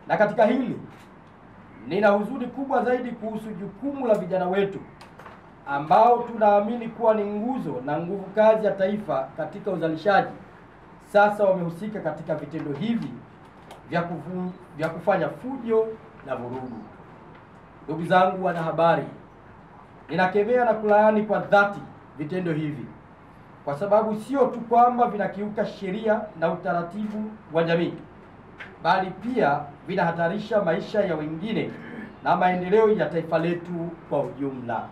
Na katika hili nina huzuni kubwa zaidi kuhusu jukumu la vijana wetu ambao tunaamini kuwa ni nguzo na nguvu kazi ya taifa katika uzalishaji. Sasa wamehusika katika vitendo hivi vya kufanya fujo na vurugu. Ndugu zangu wanahabari, ninakemea na kulaani kwa dhati vitendo hivi, kwa sababu sio tu kwamba vinakiuka sheria na utaratibu wa jamii, bali pia vinahatarisha maisha ya wengine na maendeleo ya taifa letu kwa ujumla.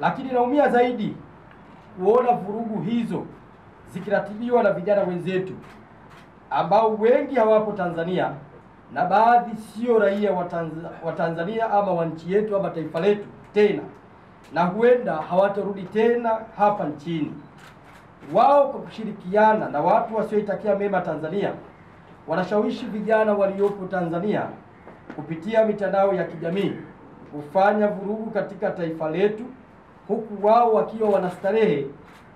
Lakini naumia zaidi kuona vurugu hizo zikiratibiwa na vijana wenzetu ambao wengi hawapo Tanzania na baadhi sio raia wa Tanzania ama wa nchi yetu ama taifa letu tena, na huenda hawatarudi tena hapa nchini. Wao kwa kushirikiana na watu wasioitakia mema Tanzania wanashawishi vijana waliopo Tanzania kupitia mitandao ya kijamii kufanya vurugu katika taifa letu, huku wao wakiwa wanastarehe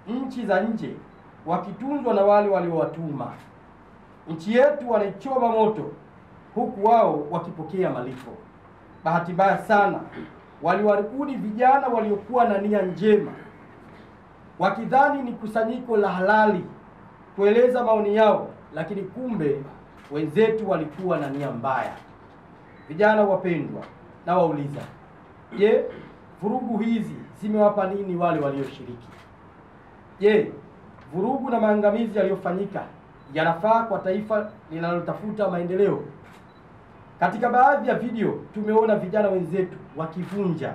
nchi za nje wakitunzwa na wale waliowatuma. Nchi yetu wanaichoma moto huku wao wakipokea malipo. Bahati mbaya sana waliwarudi vijana waliokuwa na nia njema, wakidhani ni kusanyiko la halali kueleza maoni yao, lakini kumbe wenzetu walikuwa na nia mbaya. Vijana wapendwa, na wauliza, je, vurugu hizi zimewapa nini wale walioshiriki? Je, vurugu na maangamizi yaliyofanyika yanafaa kwa taifa linalotafuta maendeleo? Katika baadhi ya video tumeona vijana wenzetu wakivunja,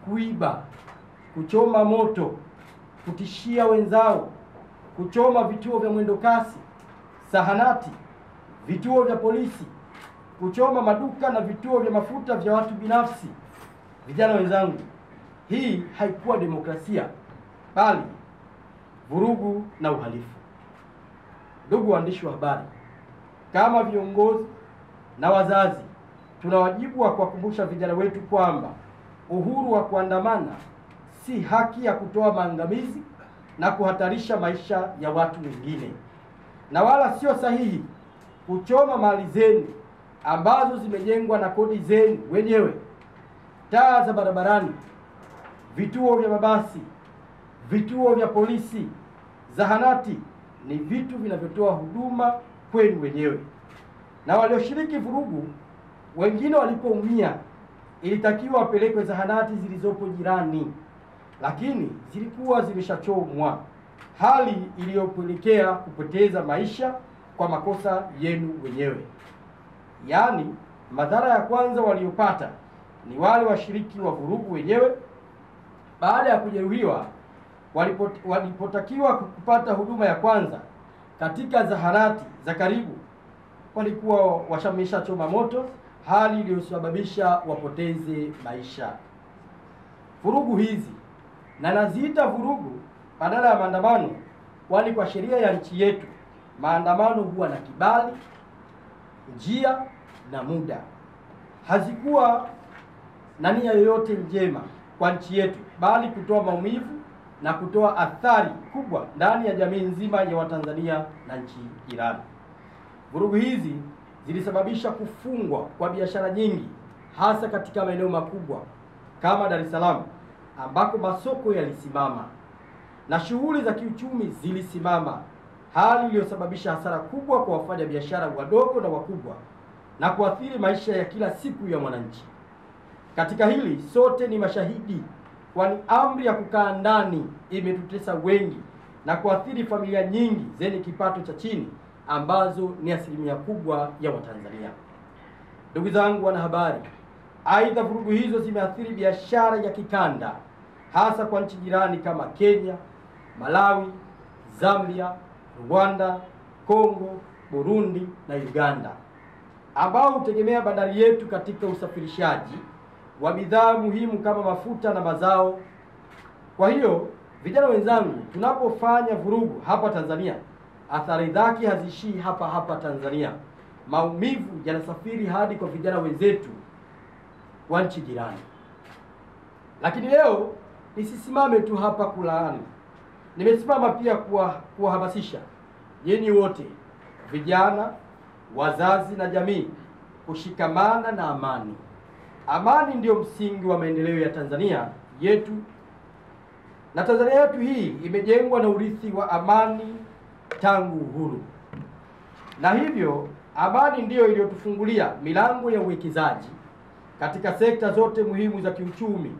kuiba, kuchoma moto, kutishia wenzao, kuchoma vituo vya mwendokasi, zahanati, vituo vya polisi, kuchoma maduka na vituo vya mafuta vya watu binafsi. Vijana wenzangu, hii haikuwa demokrasia, bali vurugu na uhalifu. Ndugu waandishi wa habari, kama viongozi na wazazi, tuna wajibu wa kuwakumbusha vijana wetu kwamba uhuru wa kuandamana si haki ya kutoa maangamizi na kuhatarisha maisha ya watu wengine, na wala sio sahihi kuchoma mali zenu ambazo zimejengwa na kodi zenu wenyewe. Taa za barabarani, vituo vya mabasi, vituo vya polisi, zahanati ni vitu vinavyotoa huduma kwenu wenyewe. Na walioshiriki vurugu, wengine walipoumia, ilitakiwa wapelekwe zahanati zilizopo jirani, lakini zilikuwa zimeshachomwa, hali iliyopelekea kupoteza maisha kwa makosa yenu wenyewe. Yaani, madhara ya kwanza waliopata ni wale washiriki wa vurugu wenyewe. Baada ya kujeruhiwa, walipotakiwa kupata huduma ya kwanza katika zahanati za karibu, walikuwa washamesha choma moto, hali iliyosababisha wapoteze maisha. Vurugu hizi, na naziita vurugu badala ya maandamano, kwani kwa sheria ya nchi yetu maandamano huwa na kibali, njia na muda. Hazikuwa na nia yoyote njema kwa nchi yetu, bali kutoa maumivu na kutoa athari kubwa ndani ya jamii nzima ya Watanzania na nchi jirani. Vurugu hizi zilisababisha kufungwa kwa biashara nyingi, hasa katika maeneo makubwa kama Dar es Salaam, ambako masoko yalisimama na shughuli za kiuchumi zilisimama, hali iliyosababisha hasara kubwa kwa wafanya biashara wadogo na wakubwa na kuathiri maisha ya kila siku ya mwananchi. Katika hili sote ni mashahidi, kwani amri ya kukaa ndani imetutesa wengi na kuathiri familia nyingi zenye kipato cha chini ambazo ni asilimia kubwa ya Watanzania. Ndugu zangu wanahabari, aidha vurugu hizo zimeathiri biashara ya kikanda, hasa kwa nchi jirani kama Kenya, Malawi, Zambia, Rwanda, Kongo, Burundi na Uganda, ambao hutegemea bandari yetu katika usafirishaji wa bidhaa muhimu kama mafuta na mazao. Kwa hiyo, vijana wenzangu, tunapofanya vurugu hapa Tanzania, athari zake haziishii hapa Tanzania. Maumivu yanasafiri hadi kwa vijana wenzetu wa nchi jirani. Lakini leo nisisimame tu hapa kulaani, Nimesimama pia kuwahamasisha nyinyi wote, vijana, wazazi na jamii, kushikamana na amani. Amani ndiyo msingi wa maendeleo ya Tanzania yetu, na Tanzania yetu hii imejengwa na urithi wa amani tangu uhuru, na hivyo amani ndiyo iliyotufungulia milango ya uwekezaji katika sekta zote muhimu za kiuchumi.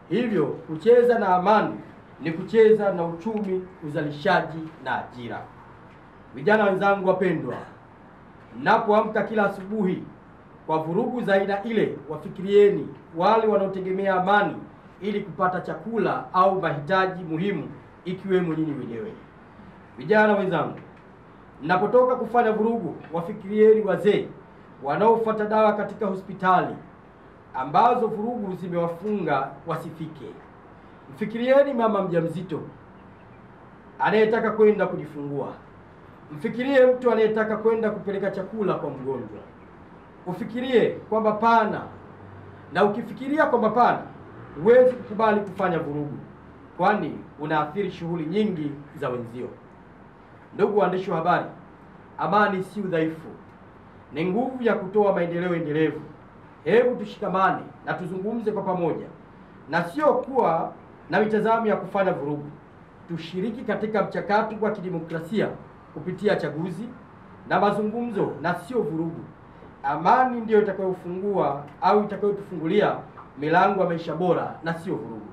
Hivyo kucheza na amani ni kucheza na uchumi, uzalishaji na ajira. Vijana wenzangu wapendwa, mnapoamka kila asubuhi kwa vurugu za aina ile, wafikirieni wale wanaotegemea amani ili kupata chakula au mahitaji muhimu ikiwemo nyinyi wenyewe. Vijana wenzangu, mnapotoka kufanya vurugu, wafikirieni wazee wanaofuata dawa katika hospitali ambazo vurugu zimewafunga wasifike. Mfikirieni mama mjamzito anayetaka kwenda kujifungua. Mfikirie mtu anayetaka kwenda kupeleka chakula kwa mgonjwa. Ufikirie kwamba pana, na ukifikiria kwamba pana, huwezi kukubali kufanya vurugu, kwani unaathiri shughuli nyingi za wenzio. Ndugu waandishi wa habari, amani si udhaifu, ni nguvu ya kutoa maendeleo endelevu. Hebu tushikamane na tuzungumze kwa pamoja, na sio kuwa na mitazamo ya kufanya vurugu. Tushiriki katika mchakato wa kidemokrasia kupitia chaguzi na mazungumzo na sio vurugu. Amani ndiyo itakayofungua au itakayotufungulia milango ya maisha bora na sio vurugu.